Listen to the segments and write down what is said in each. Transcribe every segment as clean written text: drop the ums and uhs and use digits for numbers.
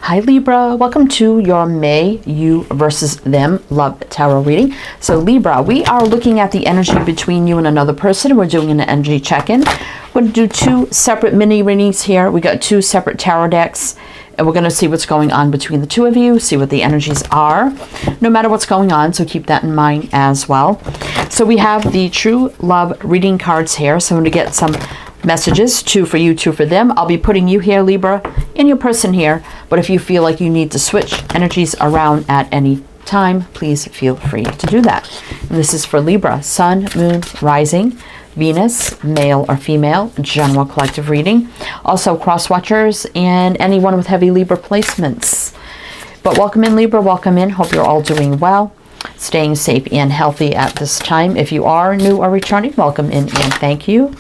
Hi Libra, welcome to your May You versus Them Love Tarot reading. So Libra, we are looking at the energy between you and another person. We're doing an energy check-in. We're going to do two separate mini readings here. We got two separate tarot decks, and we're going to see what's going on between the two of you, see what the energies are, no matter what's going on, so keep that in mind as well. So we have the True Love reading cards here, so I'm going to get some messages, two for you, two for them. I'll be putting you here, Libra, and your person here, but if you feel like you need to switch energies around at any time, please feel free to do that. And this is for Libra, Sun, Moon, Rising, Venus, male or female, general collective reading. Also cross watchers and anyone with heavy Libra placements. But welcome in, Libra, welcome in. Hope you're all doing well, staying safe and healthy at this time. If you are new or returning, welcome in and thank you.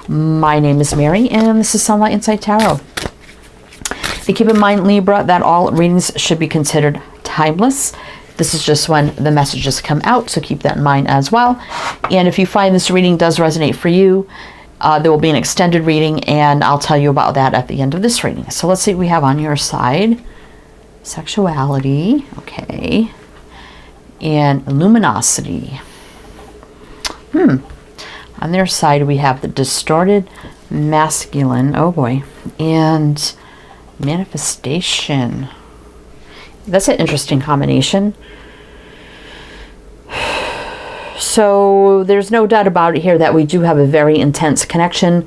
My name is Mary, and this is Sunlight Inside Tarot. And keep in mind, Libra, that all readings should be considered timeless. This is just when the messages come out, so keep that in mind as well. And if you find this reading does resonate for you, there will be an extended reading, and I'll tell you about that at the end of this reading. So let's see what we have on your side. Sexuality, okay. And luminosity. On their side, we have the distorted masculine, oh boy, and manifestation. That's an interesting combination. So there's no doubt about it here that we do have a very intense connection,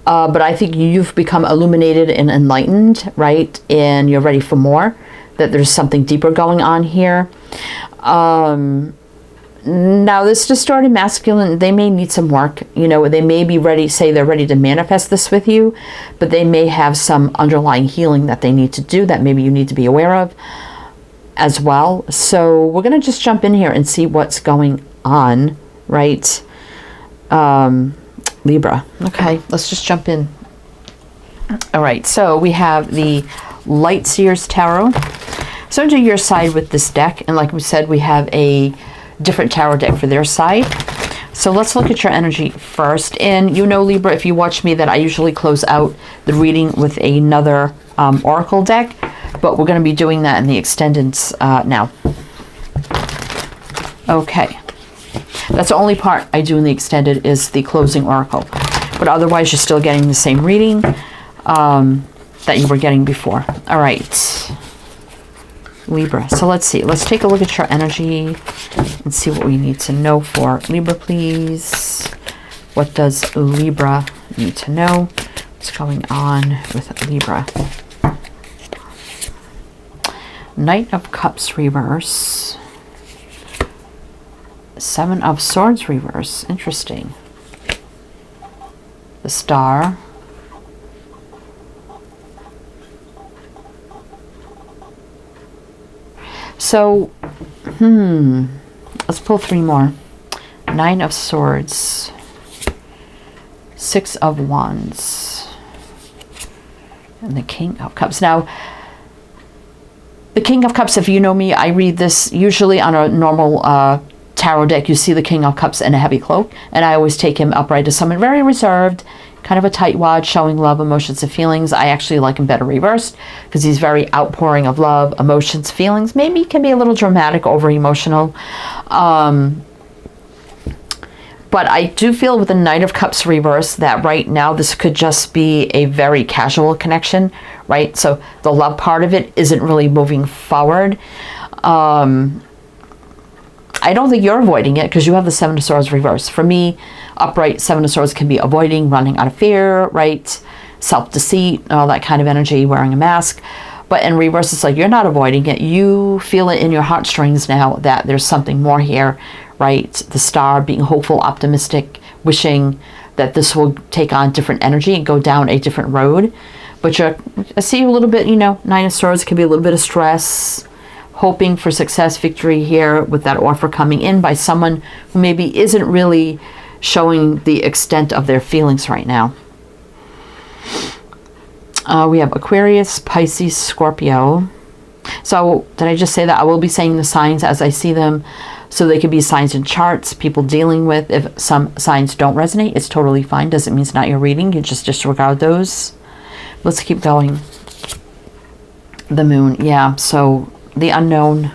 but I think you've become illuminated and enlightened, right? And you're ready for more, that there's something deeper going on here. Now, this distorted masculine, they may need some work. You know, they may be ready, say they're ready to manifest this with you, but they may have some underlying healing that they need to do that maybe you need to be aware of as well. So we're going to just jump in here and see what's going on, right? Libra. Okay, let's just jump in. All right, so we have the Light Seers Tarot. So to your side with this deck, and like we said, we have a different tarot deck for their side. So let's look at your energy first. And you know, Libra, if you watch me, that I usually close out the reading with another oracle deck, but we're going to be doing that in the extended now. Okay, that's the only part I do in the extended is the closing oracle, but otherwise you're still getting the same reading that you were getting before. All right, Libra. So let's see. Let's take a look at your energy and see what we need to know for Libra, please. What does Libra need to know? What's going on with Libra? Knight of Cups reverse. Seven of Swords reverse. Interesting. The Star. So, let's pull three more. Nine of Swords. Six of Wands. And the King of Cups. Now, the King of Cups, if you know me, I read this usually on a normal tarot deck. You see the King of Cups in a heavy cloak, and I always take him upright as someone very reserved, kind of a tightwad, showing love, emotions, and feelings. I actually like him better reversed because he's very outpouring of love, emotions, feelings. Maybe he can be a little dramatic, over emotional. But I do feel with the Knight of Cups reverse that right now this could just be a very casual connection, right? So the love part of it isn't really moving forward. I don't think you're avoiding it because you have the Seven of Swords reverse. For me, upright Seven of Swords can be avoiding, running out of fear, right? Self-deceit, all that kind of energy, wearing a mask. But in reverse, it's like you're not avoiding it. You feel it in your heartstrings now that there's something more here, right? The Star, being hopeful, optimistic, wishing that this will take on different energy and go down a different road. But I see a little bit, you know, Nine of Swords can be a little bit of stress, hoping for success, victory here with that offer coming in by someone who maybe isn't really showing the extent of their feelings right now. We have Aquarius, Pisces, Scorpio. So did I just say that? I will be saying the signs as I see them. So they could be signs in charts, people dealing with. If some signs don't resonate, it's totally fine. Doesn't mean it's not your reading. You just disregard those. Let's keep going. The moon, yeah. So the unknown,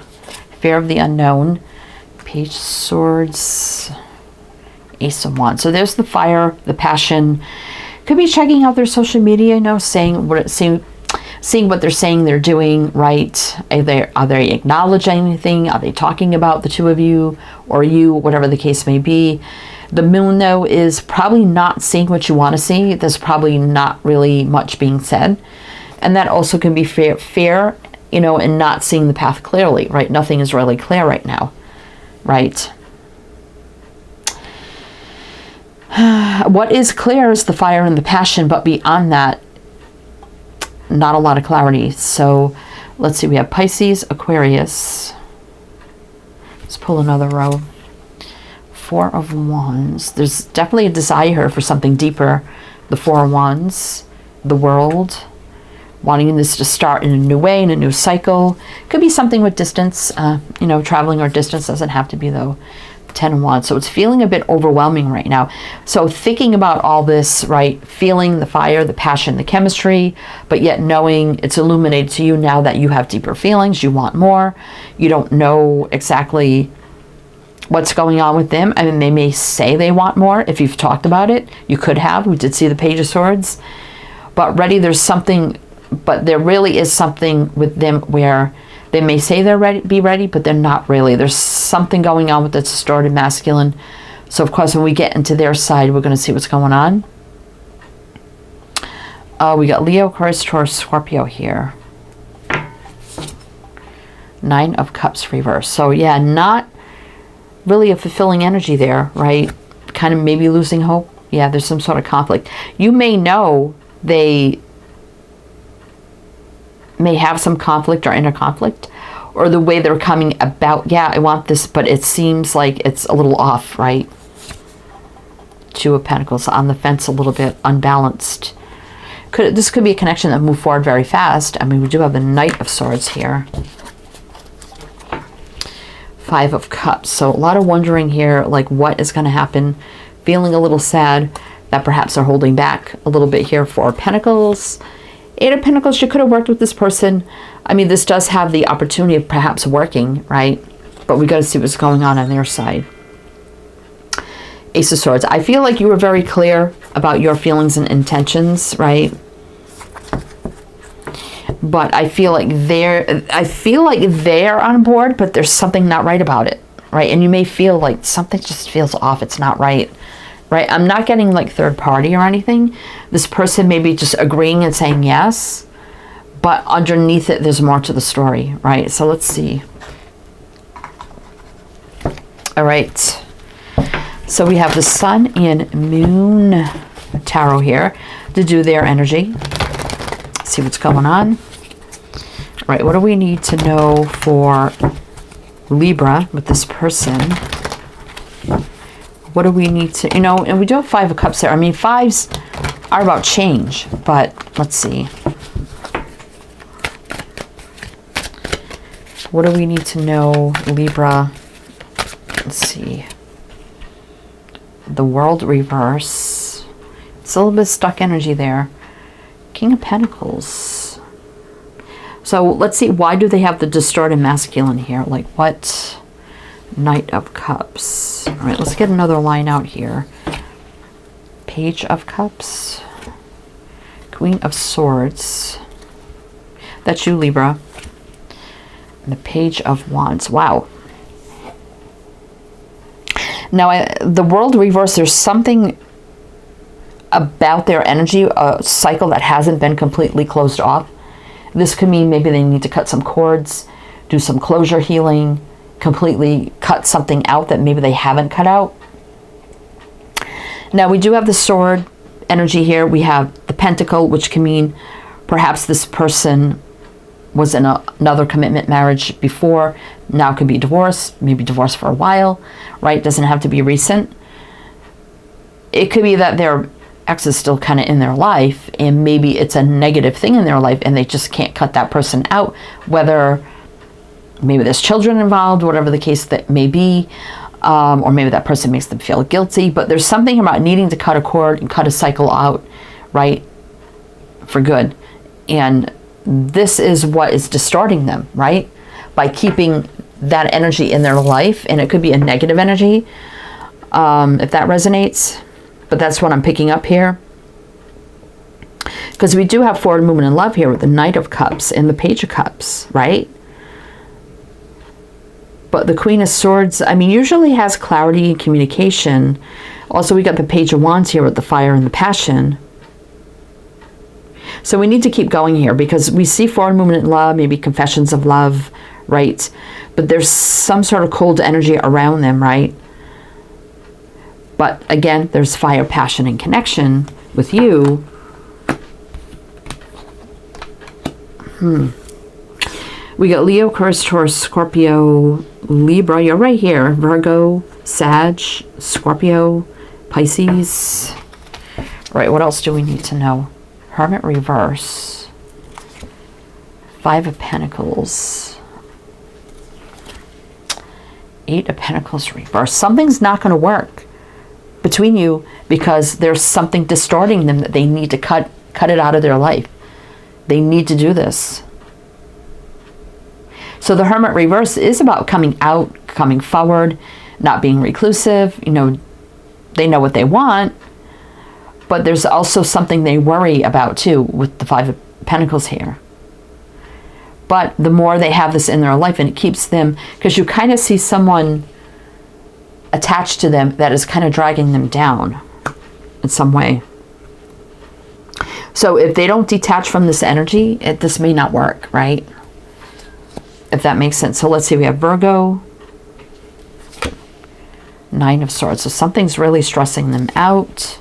fear of the unknown. Page of Swords, Ace of Wands. So there's the fire, the passion. Could be checking out their social media, you know, seeing what they're saying they're doing, right? Are they acknowledging anything? Are they talking about the two of you or you, whatever the case may be? The moon, though, is probably not seeing what you want to see. There's probably not really much being said. And that also can be fear, you know, and not seeing the path clearly, right? Nothing is really clear right now, right? What is clear is the fire and the passion, but beyond that, not a lot of clarity. So let's see, we have Pisces, Aquarius. Let's pull another row. Four of Wands. There's definitely a desire for something deeper. The Four of Wands, the world, wanting this to start in a new way, in a new cycle. Could be something with distance, you know, traveling or distance. Doesn't have to be, though. 10 of Wands. So it's feeling a bit overwhelming right now. So thinking about all this, right, feeling the fire, the passion, the chemistry, but yet knowing it's illuminated to you now that you have deeper feelings, you want more, you don't know exactly what's going on with them. I mean, they may say they want more. If you've talked about it, you could have. We did see the Page of Swords. But there's something, but there really is something with them where they may say they're ready, be ready, but they're not really. There's something going on with the distorted masculine. So, of course, when we get into their side, we're going to see what's going on. We got Leo, Aquarius, Taurus, Scorpio here. 9 of Cups reverse. So, yeah, not really a fulfilling energy there, right? Kind of maybe losing hope. Yeah, there's some sort of conflict. You may know they may have some conflict or inner conflict, or the way they're coming about, yeah, I want this, but it seems like it's a little off, right? Two of Pentacles, on the fence a little bit, unbalanced. This could be a connection that moved forward very fast. I mean, we do have the Knight of Swords here. 5 of Cups. So a lot of wondering here, like what is going to happen. Feeling a little sad that perhaps they're holding back a little bit here. 4 of Pentacles. 8 of Pentacles, you could have worked with this person. I mean, this does have the opportunity of perhaps working, right? But we got to see what's going on their side. Ace of Swords. I feel like you were very clear about your feelings and intentions, right? But I feel like they're on board, but there's something not right about it, right? And you may feel like something just feels off. It's not right. Right? I'm not getting like third party or anything. This person may be just agreeing and saying yes, but underneath it, there's more to the story, right? So let's see. All right. So we have the Sun and Moon Tarot here to do their energy. See what's going on. All right. What do we need to know for Libra with this person? What do we need to, you know, and we do have 5 of Cups there. I mean, 5s are about change, but let's see. What do we need to know, Libra? Let's see. The World reverse. It's a little bit stuck energy there. King of Pentacles. So let's see, why do they have the distorted masculine here? Like what? Knight of Cups. All right, let's get another line out here. Page of Cups. Queen of Swords. That's you, Libra. And the Page of Wands. Wow. Now, the World reverse, there's something about their energy, a cycle that hasn't been completely closed off. This could mean maybe they need to cut some cords, do some closure healing, completely cut something out that maybe they haven't cut out. Now we do have the Sword energy here. We have the Pentacle, which can mean perhaps this person was in another commitment marriage before, now could be divorced, maybe divorced for a while, right? Doesn't have to be recent. It could be that their ex is still kind of in their life, and maybe it's a negative thing in their life and they just can't cut that person out, whether maybe there's children involved, whatever the case that may be, or maybe that person makes them feel guilty. But there's something about needing to cut a cord and cut a cycle out, right, for good. And this is what is distorting them, right? By keeping that energy in their life, and it could be a negative energy, if that resonates, but that's what I'm picking up here. Because we do have forward movement in love here with the Knight of Cups and the Page of Cups, right? But the Queen of Swords, I mean, usually has clarity and communication. Also, we got the Page of Wands here with the fire and the passion. So we need to keep going here because we see forward movement in love, maybe confessions of love, right? But there's some sort of cold energy around them, right? But again, there's fire, passion, and connection with you. We got Leo, Aquarius, Taurus, Scorpio, Libra. You're right here. Virgo, Sag, Scorpio, Pisces. All right, what else do we need to know? Hermit reverse. Five of Pentacles. Eight of Pentacles reverse. Something's not going to work between you because there's something distorting them that they need to cut it out of their life. They need to do this. So the Hermit reverse is about coming out, coming forward, not being reclusive. You know, they know what they want, but there's also something they worry about too with the Five of Pentacles here. But the more they have this in their life, and it keeps them, because you kind of see someone attached to them that is kind of dragging them down in some way. So if they don't detach from this energy, this may not work, right? If that makes sense. So let's see, we have Virgo, Nine of Swords. So something's really stressing them out.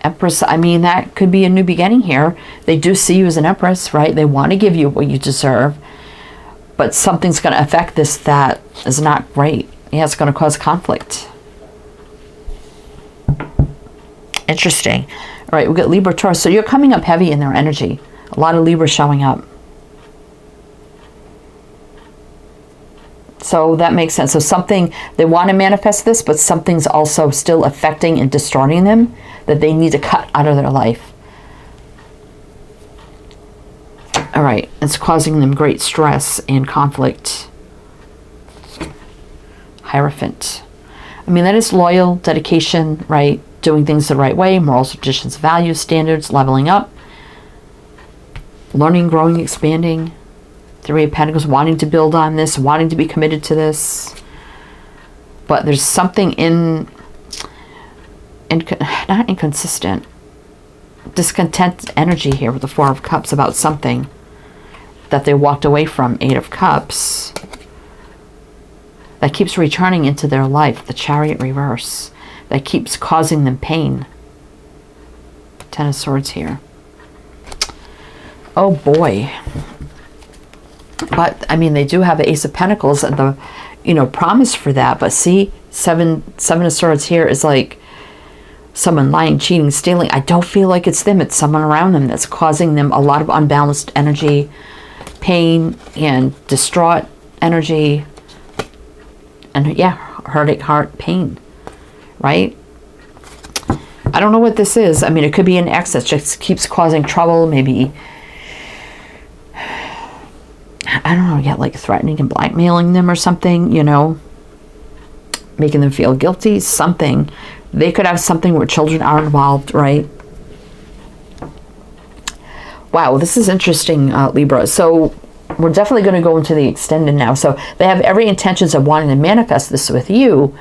Empress, I mean, that could be a new beginning here. They do see you as an Empress, right? They want to give you what you deserve. But something's going to affect this that is not great. Yeah, it's going to cause conflict. Interesting. All right, we got Libra, Taurus. So you're coming up heavy in their energy. A lot of Libra showing up. So that makes sense. So something, they want to manifest this, but something's also still affecting and distorting them that they need to cut out of their life. All right, it's causing them great stress and conflict. Hierophant. I mean, that is loyal, dedication, right? Doing things the right way, morals, traditions, values, standards, leveling up, learning, growing, expanding. Three of Pentacles, wanting to build on this, wanting to be committed to this. But there's something not inconsistent, discontent energy here with the Four of Cups about something that they walked away from. Eight of Cups. That keeps returning into their life. The Chariot reverse. That keeps causing them pain. Ten of Swords here. Oh boy. But I mean, they do have the Ace of Pentacles and the, you know, promise for that. But see, seven of Swords here is like someone lying, cheating, stealing. I don't feel like it's them. It's someone around them that's causing them a lot of unbalanced energy, pain, and distraught energy. And yeah, heartache, heart, pain, right? I don't know what this is. I mean, it could be an ex that just keeps causing trouble. Maybe, I don't know, yet like threatening and blackmailing them or something, you know, making them feel guilty, something. They could have something where children are involved, right? Wow, this is interesting, Libra. So we're definitely going to go into the extended now. So they have every intentions of wanting to manifest this with you,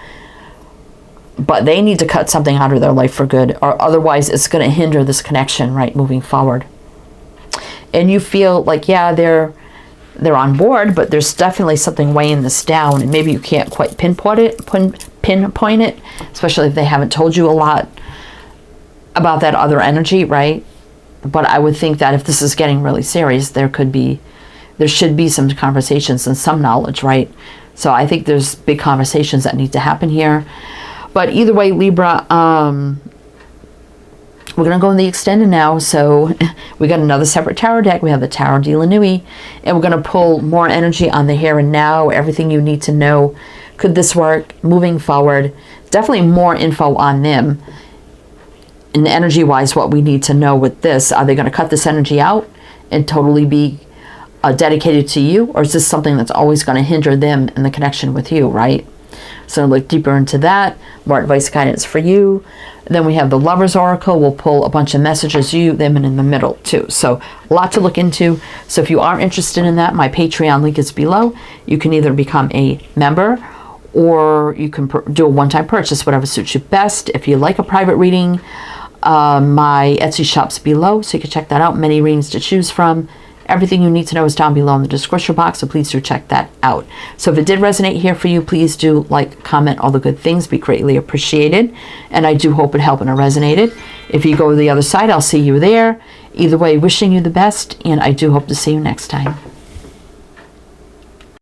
but they need to cut something out of their life for good, or otherwise it's going to hinder this connection, right, moving forward. And you feel like, yeah, they're on board, but there's definitely something weighing this down, and maybe you can't quite pinpoint it, especially if they haven't told you a lot about that other energy, right? But I would think that if this is getting really serious, there should be some conversations and some knowledge, right? So I think there's big conversations that need to happen here. But either way, Libra, we're going to go in the extended now. So we got another separate tarot deck. We have the Tarot de la Nuit. And we're going to pull more energy on the here and now. Everything you need to know. Could this work? Moving forward. Definitely more info on them. And energy-wise, what we need to know with this. Are they going to cut this energy out and totally be dedicated to you, or is this something that's always going to hinder them in the connection with you, right? So look deeper into that, more advice, guidance for you. Then we have the Lover's Oracle. We'll pull a bunch of messages, you, them, and in the middle too. So a lot to look into. So if you are interested in that, my Patreon link is below. You can either become a member, or you can do a one-time purchase, whatever suits you best. If you like a private reading, my Etsy shop's below, so you can check that out. Many readings to choose from. Everything you need to know is down below in the description box, so please do check that out. So if it did resonate here for you, please do like, comment, all the good things. Be greatly appreciated. And I do hope it helped and it resonated. If you go to the other side, I'll see you there. Either way, wishing you the best, and I do hope to see you next time.